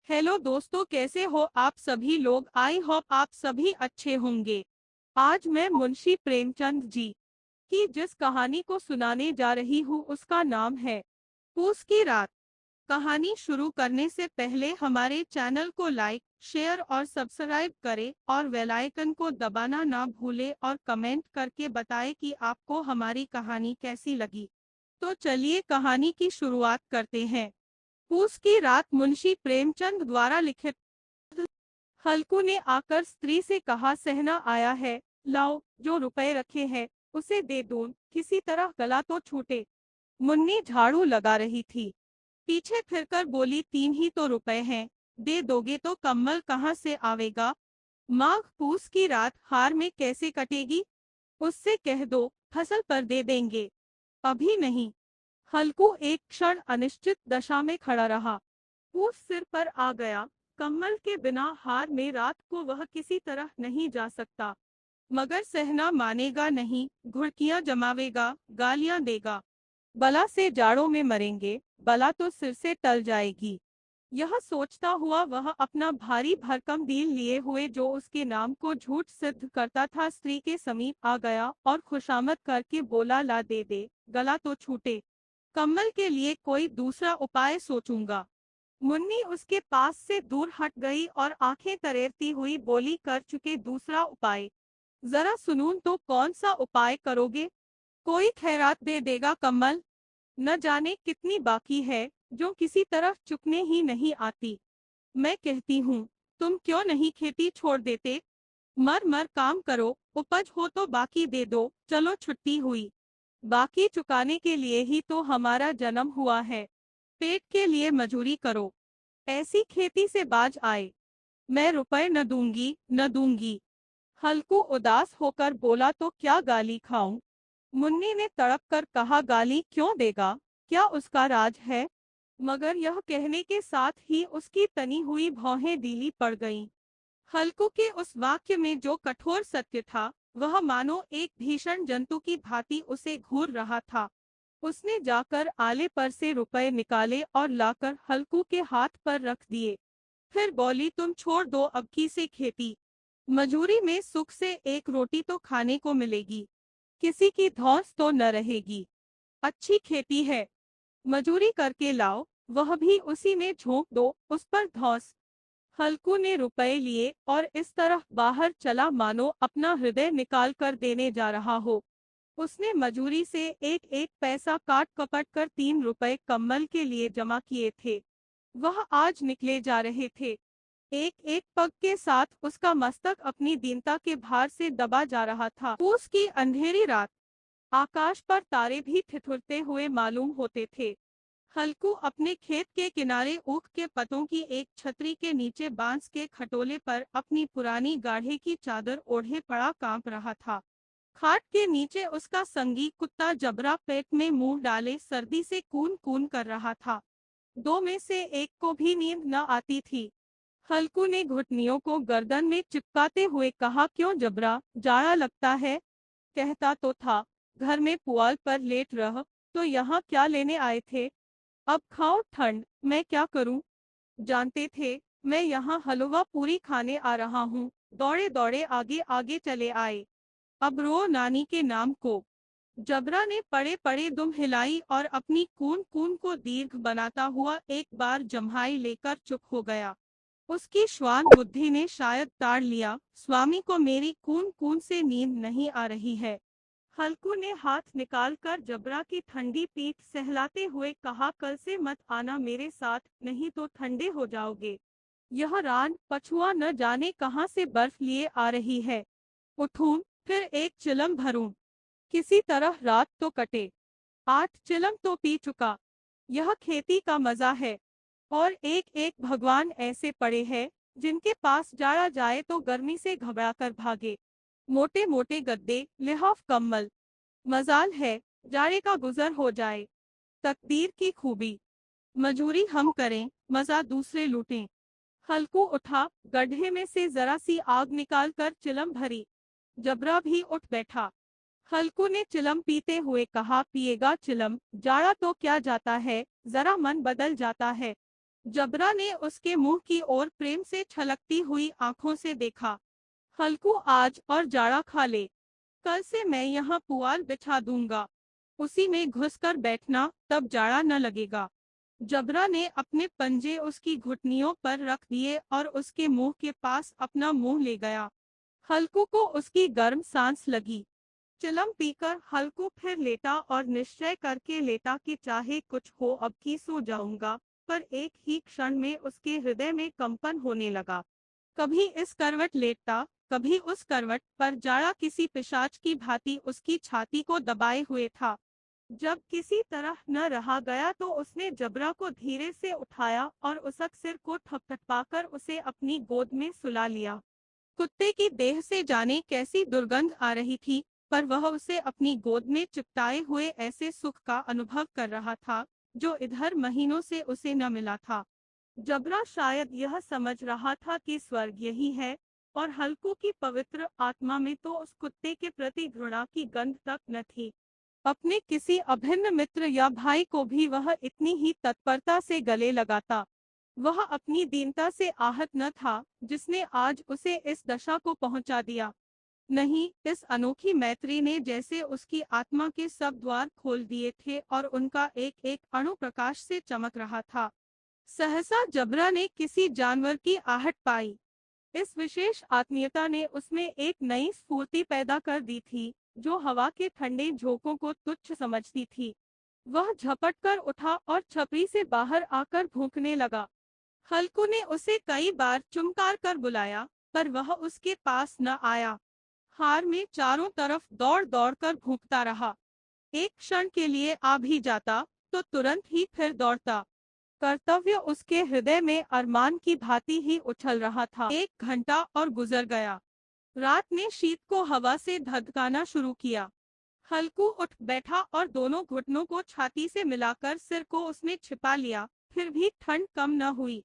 Hello दोस्तों, कैसे हो आप सभी लोग। आई होप आप सभी अच्छे होंगे। आज मैं मुंशी प्रेमचंद जी की जिस कहानी को सुनाने जा रही हूँ उसका नाम है पूस की रात। कहानी शुरू करने से पहले हमारे चैनल को लाइक, शेयर और सब्सक्राइब करें और बेल आइकन को दबाना ना भूलें और कमेंट करके बताएं कि आपको हमारी कहानी कैसी लगी। तो चलिए कहानी की शुरुआत करते हैं। पूस की रात मुंशी प्रेमचंद द्वारा लिखित। हल्कू ने आकर स्त्री से कहा, सहना आया है, लाओ जो रुपए रखे हैं उसे दे दूं, किसी तरह गला तो छूटे। मुन्नी झाड़ू लगा रही थी, पीछे फिरकर बोली, 3 ही तो रुपए हैं, दे दोगे तो कम्बल कहाँ से आवेगा। माघ पूस की रात हार में कैसे कटेगी। उससे कह दो फसल पर दे देंगे, अभी नहीं। हल्कू एक क्षण अनिश्चित दशा में खड़ा रहा। पूस सिर पर आ गया। कम्बल के बिना हार में रात को वह किसी तरह नहीं जा सकता। मगर सहना मानेगा नहीं, घुड़कियां जमावेगा, गालियां देगा। बला से जाड़ों में मरेंगे, बला तो सिर से टल जाएगी। यह सोचता हुआ वह अपना भारी भरकम दिल लिए हुए जो उसके नाम को झूठ सिद्ध करता था स्त्री के समीप आ गया और खुशामद करके बोला, ला दे, गला तो छूटे। कम्बल के लिए कोई दूसरा उपाय सोचूंगा। मुन्नी उसके पास से दूर हट गई और आंखें तरेरती हुई बोली, कर चुके दूसरा उपाय। जरा सुनूं तो कौन सा उपाय करोगे। कोई खैरात दे देगा कम्बल। न जाने कितनी बाकी है जो किसी तरफ चुकने ही नहीं आती। मैं कहती हूँ, तुम क्यों नहीं खेती छोड़ देते। मर मर काम करो, उपज हो तो बाकी दे दो, चलो छुट्टी हुई। बाकी चुकाने के लिए ही तो हमारा जन्म हुआ है। पेट के लिए मजूरी करो, ऐसी खेती से बाज आए। मैं रुपए न दूंगी, न दूंगी। हल्कू उदास होकर बोला, तो क्या गाली खाऊं। मुन्नी ने तड़प कर कहा, गाली क्यों देगा, क्या उसका राज है। मगर यह कहने के साथ ही उसकी तनी हुई भौहें ढीली पड़ गईं। हल्कू के उस वाक्य में जो कठोर सत्य था वह मानो एक भीषण जंतु की भांति उसे घूर रहा था। उसने जाकर आले पर से रुपए निकाले और लाकर हल्कू के हाथ पर रख दिए। फिर बोली, तुम छोड़ दो अब की से खेती। मजूरी में सुख से एक रोटी तो खाने को मिलेगी, किसी की धौंस तो न रहेगी। अच्छी खेती है, मजूरी करके लाओ, वह भी उसी में झोंक दो, उस पर धौंस। हल्कू ने रुपए लिए और इस तरह बाहर चला मानो अपना हृदय निकाल कर देने जा रहा हो। उसने मजूरी से एक एक पैसा काट कपट कर 3 रुपए कम्बल के लिए जमा किए थे। वह आज निकले जा रहे थे। एक एक पग के साथ उसका मस्तक अपनी दीनता के भार से दबा जा रहा था। पूस की अंधेरी रात, आकाश पर तारे भी ठिठुरते हुए मालूम होते थे। हल्कू अपने खेत के किनारे ऊख के पतों की एक छतरी के नीचे बांस के खटोले पर अपनी पुरानी गाढ़े की चादर ओढ़े पड़ा कांप रहा था। खाट के नीचे उसका संगी कुत्ता जबरा पेट में मुंह डाले सर्दी से कून कून कर रहा था। दो में से एक को भी नींद न आती थी। हल्कू ने घुटनियों को गर्दन में चिपकाते हुए कहा, क्यों जबरा, जाड़ा लगता है। कहता तो था, घर में पुआल पर लेट रह, तो यहाँ क्या लेने आए थे। अब खाओ ठंड, मैं क्या करूं। जानते थे मैं यहाँ हलवा पूरी खाने आ रहा हूँ। दौड़े दौड़े आगे आगे चले आए। अब रो नानी के नाम को। जबरा ने पड़े पड़े दुम हिलाई और अपनी कून कून को दीर्घ बनाता हुआ एक बार जम्हाई लेकर चुप हो गया। उसकी श्वान बुद्धि ने शायद ताड़ लिया, स्वामी को मेरी कून कून से नींद नहीं आ रही है। हल्कू ने हाथ निकालकर जबरा की ठंडी पीठ सहलाते हुए कहा, कल से मत आना मेरे साथ, नहीं तो ठंडे हो जाओगे। यह रान पछुआ न जाने कहां से बर्फ लिए आ रही है। उठूं, फिर एक चिलम भरूं, किसी तरह रात तो कटे। 8 चिलम तो पी चुका। यह खेती का मजा है। और एक एक भगवान ऐसे पड़े हैं जिनके पास जाया जाए तो गर्मी से घबरा कर भागे। मोटे मोटे गद्दे, लिहाफ कम्बल। मजाल है जाड़े का गुजर हो जाए। तकदीर की खूबी, मजूरी हम करें, मजा दूसरे लूटें। हल्कू उठा, गड्ढे में से जरा सी आग निकालकर चिलम भरी। जबरा भी उठ बैठा। हल्कू ने चिलम पीते हुए कहा, पिएगा चिलम, जाड़ा तो क्या जाता है, जरा मन बदल जाता है। जबरा ने उसके मुंह की ओर प्रेम से छलकती हुई आंखों से देखा। हल्कू, आज और जाड़ा खा ले। कल से मैं यहाँ पुआल बिछा दूंगा, उसी में घुसकर बैठना, तब जाड़ा न लगेगा। जबरा ने अपने पंजे उसकी घुटनियों पर रख दिए और उसके मुंह के पास अपना मुंह ले गया। हल्कू को उसकी गर्म सांस लगी। चिलम पीकर हल्कू फिर लेटा और निश्चय करके लेटा कि चाहे कुछ हो अब की सो जाऊंगा, पर एक ही क्षण में उसके हृदय में कंपन होने लगा। कभी इस करवट लेटता, कभी उस करवट पर, जाड़ा किसी पिशाच की भांति उसकी छाती को दबाए हुए था। जब किसी तरह न रहा गया तो उसने जबरा को धीरे से उठाया और उसक सिर को थपथपाकर उसे अपनी गोद में सुला लिया। कुत्ते की देह से जाने कैसी दुर्गंध आ रही थी, पर वह उसे अपनी गोद में चिपटाए हुए ऐसे सुख का अनुभव कर रहा था जो इधर महीनों से उसे न मिला था। जबरा शायद यह समझ रहा था कि स्वर्ग यही है, और हल्कू की पवित्र आत्मा में तो उस कुत्ते के प्रति घृणा की गंध तक न थी। अपने किसी अभिन्न मित्र या भाई को भी वह इतनी ही तत्परता से गले लगाता। वह अपनी दीनता से आहत न था जिसने आज उसे इस दशा को पहुंचा दिया। नहीं, इस अनोखी मैत्री ने जैसे उसकी आत्मा के सब द्वार खोल दिए थे और उनका एक एक अणु प्रकाश से चमक रहा था। सहसा जबरा ने किसी जानवर की आहट पाई। इस विशेष आत्मीयता ने उसमें एक नई स्फूर्ति पैदा कर दी थी, जो हवा के ठंडे झोंकों को तुच्छ समझती थी। वह झपट कर उठा और छपरी से बाहर आकर भूंकने लगा। हल्कू ने उसे कई बार चुमकार कर बुलाया, पर वह उसके पास न आया। हार में चारों तरफ दौड़ दौड़ कर भूंकता रहा। एक क्षण के लिए आ भी जाता तो तुरंत ही फिर दौड़ता। कर्तव्य उसके हृदय में अरमान की भांति ही उछल रहा था। 1 घंटा और गुजर गया। रात ने शीत को हवा से धधकाना शुरू किया। हल्कू उठ बैठा और दोनों घुटनों को छाती से मिलाकर सिर को उसने छिपा लिया, फिर भी ठंड कम न हुई।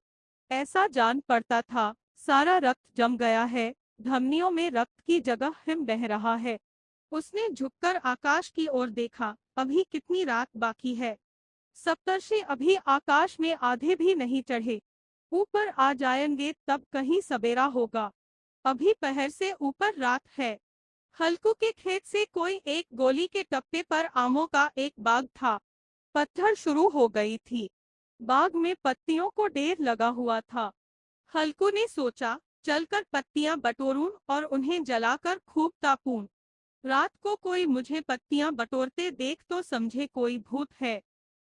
ऐसा जान पड़ता था सारा रक्त जम गया है, धमनियों में रक्त की जगह हिम बह रहा है। उसने झुककर आकाश की ओर देखा। अभी कितनी रात बाकी है। सप्तर्षि अभी आकाश में आधे भी नहीं चढ़े। ऊपर आ जाएंगे तब कहीं सवेरा होगा। अभी पहर से ऊपर रात है। हल्कू के खेत से कोई एक गोली के टप्पे पर आमों का एक बाग था। पतझड़ शुरू हो गई थी। बाग में पत्तियों को ढेर लगा हुआ था। हल्कू ने सोचा, चलकर पत्तियां बटोरूं और उन्हें जलाकर खूब तापूं। रात को कोई मुझे पत्तियां बटोरते देख तो समझे कोई भूत है।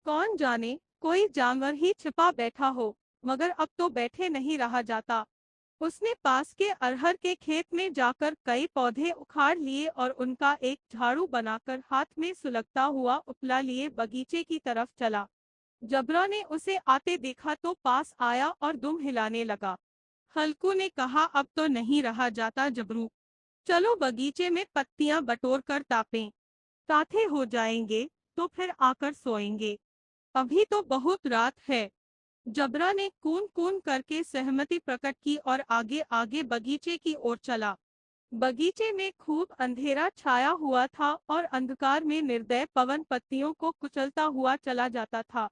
कौन जाने कोई जानवर ही छिपा बैठा हो, मगर अब तो बैठे नहीं रहा जाता। उसने पास के अरहर के खेत में जाकर कई पौधे उखाड़ लिए और उनका एक झाड़ू बनाकर हाथ में सुलगता हुआ उपला लिए बगीचे की तरफ चला। जबरा ने उसे आते देखा तो पास आया और दुम हिलाने लगा। हल्कू ने कहा, अब तो नहीं रहा जाता जबरू, चलो बगीचे में पत्तियां बटोर कर तापें। साथे हो जाएंगे तो फिर आकर सोएंगे। अभी तो बहुत रात है। जबरा ने कून कून करके सहमति प्रकट की और आगे आगे बगीचे की ओर चला। बगीचे में खूब अंधेरा छाया हुआ था और अंधकार में निर्दय पवन पत्तियों को कुचलता हुआ चला जाता था।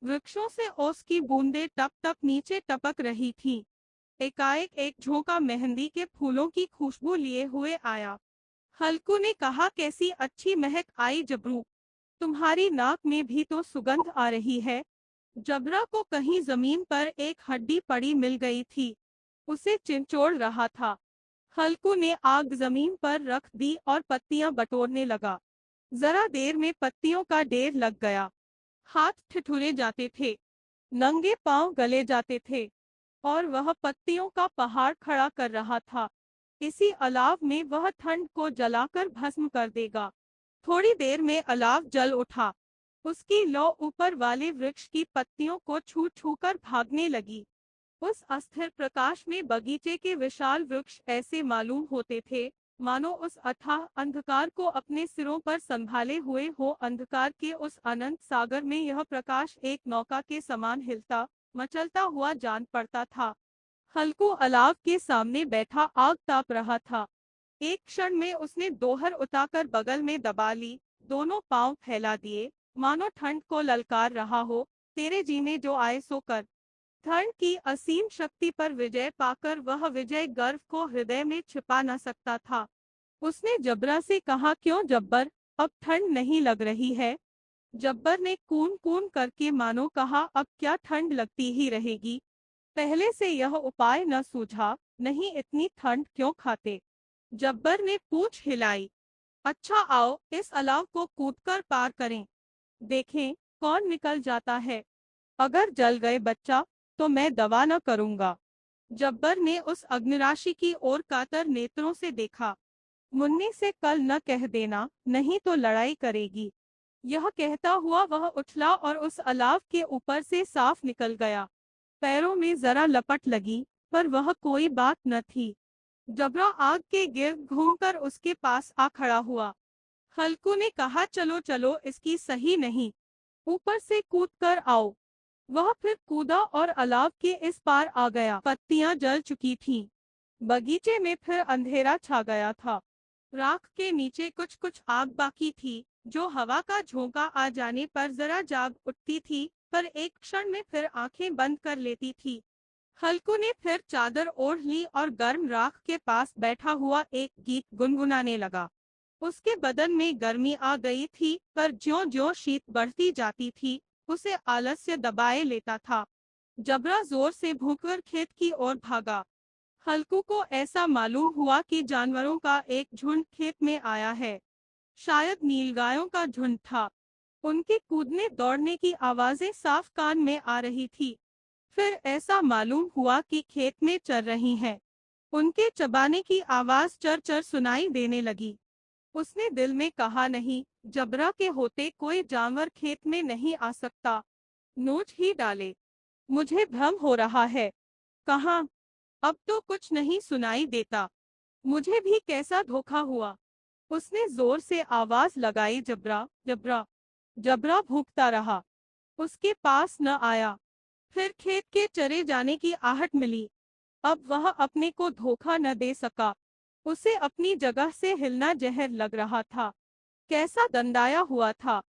वृक्षों से ओस की बूंदें टप टप नीचे टपक रही थीं। एकाएक एक झोंका मेहंदी के फूलों की खुशबू लिए हुए आया। हल्कू ने कहा, कैसी अच्छी महक आई जबरू, तुम्हारी नाक में भी तो सुगंध आ रही है। जबरा को कहीं जमीन पर एक हड्डी पड़ी मिल गई थी। उसे चिंचोड़ रहा था। हल्कू ने आग जमीन पर रख दी और पत्तियां बटोरने लगा। जरा देर में पत्तियों का ढेर लग गया। हाथ ठिठुरे जाते थे, नंगे पांव गले जाते थे, और वह पत्तियों का पहाड़ खड़ा कर रहा था। इसी अलाव में वह ठंड को जलाकर भस्म कर देगा। थोड़ी देर में अलाव जल उठा। उसकी लौ ऊपर वाले वृक्ष की पत्तियों को छू छू कर भागने लगी। उस अस्थिर प्रकाश में बगीचे के विशाल वृक्ष ऐसे मालूम होते थे मानो उस अथाह अंधकार को अपने सिरों पर संभाले हुए हो। अंधकार के उस अनंत सागर में यह प्रकाश एक नौका के समान हिलता मचलता हुआ जान पड़ता था। हल्कू अलाव के सामने बैठा आग ताप रहा था। एक क्षण में उसने दोहर उताकर बगल में दबा ली, दोनों पांव फैला दिए, मानो ठंड को ललकार रहा हो, तेरे जी में जो आए सो कर। ठंड की असीम शक्ति पर विजय पाकर वह विजय गर्व को हृदय में छिपा न सकता था। उसने जबरा से कहा, क्यों जब्बर, अब ठंड नहीं लग रही है? जब्बर ने कून कून करके मानो कहा, अब क्या ठंड लगती ही रहेगी? पहले से यह उपाय न सूझा, नहीं इतनी ठंड क्यों खाते? जब्बर ने पूंछ हिलाई। अच्छा आओ, इस अलाव को कूदकर पार करें, देखें कौन निकल जाता है। अगर जल गए बच्चा तो मैं दवा न करूंगा। जब्बर ने उस अग्निराशि की ओर कातर नेत्रों से देखा। मुन्नी से कल न कह देना, नहीं तो लड़ाई करेगी। यह कहता हुआ वह उछला और उस अलाव के ऊपर से साफ निकल गया। पैरों में जरा लपट लगी, पर वह कोई बात न थी। जबरा आग के गिर्द घूमकर उसके पास आ खड़ा हुआ। हल्कू ने कहा, चलो चलो, इसकी सही नहीं, ऊपर से कूद कर आओ। वह फिर कूदा और अलाव के इस पार आ गया। पत्तियां जल चुकी थीं। बगीचे में फिर अंधेरा छा गया था। राख के नीचे कुछ कुछ आग बाकी थी, जो हवा का झोंका आ जाने पर जरा जाग उठती थी, पर एक क्षण में फिर आंखें बंद कर लेती थी। हल्कू ने फिर चादर ओढ़ ली और गर्म राख के पास बैठा हुआ एक गीत गुनगुनाने लगा। उसके बदन में गर्मी आ गई थी, पर ज्यों-ज्यों शीत बढ़ती जाती थी, उसे आलस्य दबाए लेता था। जबरा जोर से भूंकर खेत की ओर भागा। हल्कू को ऐसा मालूम हुआ कि जानवरों का एक झुंड खेत में आया है। शायद नीलगायों का झुंड था। उनके कूदने दौड़ने की आवाजें साफ कान में आ रही थी। फिर ऐसा मालूम हुआ कि खेत में चर रही हैं। उनके चबाने की आवाज चर चर सुनाई देने लगी। उसने दिल में कहा, नहीं, जबरा के होते कोई जानवर खेत में नहीं आ सकता। नोच ही डाले, मुझे भ्रम हो रहा है। कहाँ? अब तो कुछ नहीं सुनाई देता। मुझे भी कैसा धोखा हुआ। उसने जोर से आवाज लगाई, जबरा जबरा। जबरा भूखता रहा, उसके पास न आया। फिर खेत के चरे जाने की आहट मिली। अब वह अपने को धोखा न दे सका। उसे अपनी जगह से हिलना जहर लग रहा था। कैसा दंडाया हुआ था।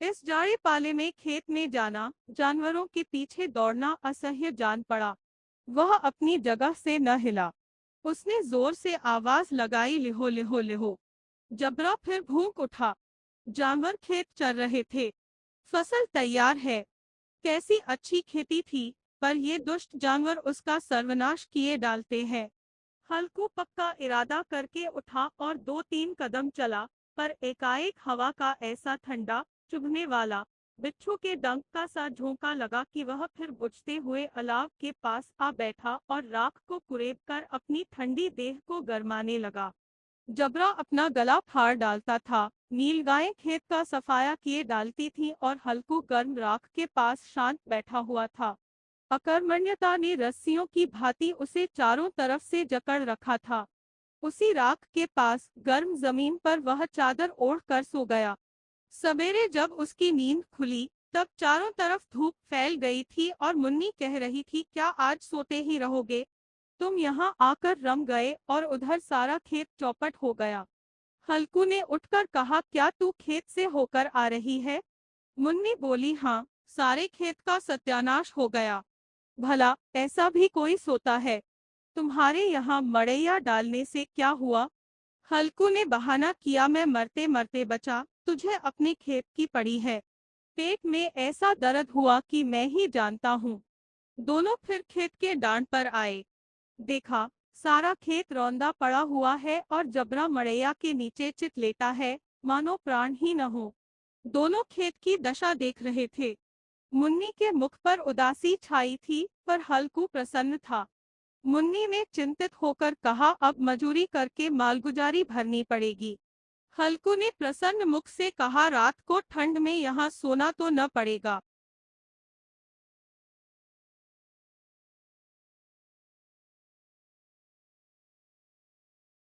इस जाड़े पाले में खेत में जाना, जानवरों के पीछे दौड़ना असह्य जान पड़ा। वह अपनी जगह से न हिला। उसने जोर से आवाज लगाई, लिहो लिहो लिहो। जबरा फिर भूख उठा। जानवर खेत चर रहे थे। फसल तैयार है। कैसी अच्छी खेती थी, पर ये दुष्ट जानवर उसका सर्वनाश किए डालते हैं। हल्कू पक्का इरादा करके उठा और 2-3 कदम चला, पर एकाएक हवा का ऐसा ठंडा, चुभने वाला, बिच्छू के डंक का सा झोंका लगा कि वह फिर बुझते हुए अलाव के पास आ बैठा और राख को कुरेद कर अपनी ठंडी देह को गरमाने लगा। जबरा अपना गला फाड़ डालता था। नीलगायें खेत का सफाया किए डालती थीं और हल्कू गर्म राख के पास शांत बैठा हुआ था। अकर्मण्यता ने रस्सियों की भांति उसे चारों तरफ से जकड़ रखा था। उसी राख के पास गर्म जमीन पर वह चादर ओढ़ कर सो गया। सवेरे जब उसकी नींद खुली, तब चारों तरफ धूप फैल गई थी और मुन्नी कह रही थी, क्या आज सोते ही रहोगे? तुम यहाँ आकर रम गए और उधर सारा खेत चौपट हो गया। हल्कू ने उठकर कहा, क्या तू खेत से होकर आ रही है? मुन्नी बोली, हाँ, सारे खेत का सत्यानाश हो गया। भला ऐसा भी कोई सोता है? तुम्हारे यहाँ मड़ैया डालने से क्या हुआ? हल्कू ने बहाना किया, मैं मरते मरते बचा, तुझे अपने खेत की पड़ी है। पेट में ऐसा दर्द हुआ कि मैं ही जानता हूँ। दोनों फिर खेत के डांड पर आए। देखा, सारा खेत रौंदा पड़ा हुआ है और जबरा मड़ैया के नीचे चित लेटा है, मानो प्राण ही न हो। दोनों खेत की दशा देख रहे थे। मुन्नी के मुख पर उदासी छाई थी, पर हल्कू प्रसन्न था। मुन्नी ने चिंतित होकर कहा, अब मजूरी करके मालगुजारी भरनी पड़ेगी। हल्कू ने प्रसन्न मुख से कहा, रात को ठंड में यहाँ सोना तो न पड़ेगा।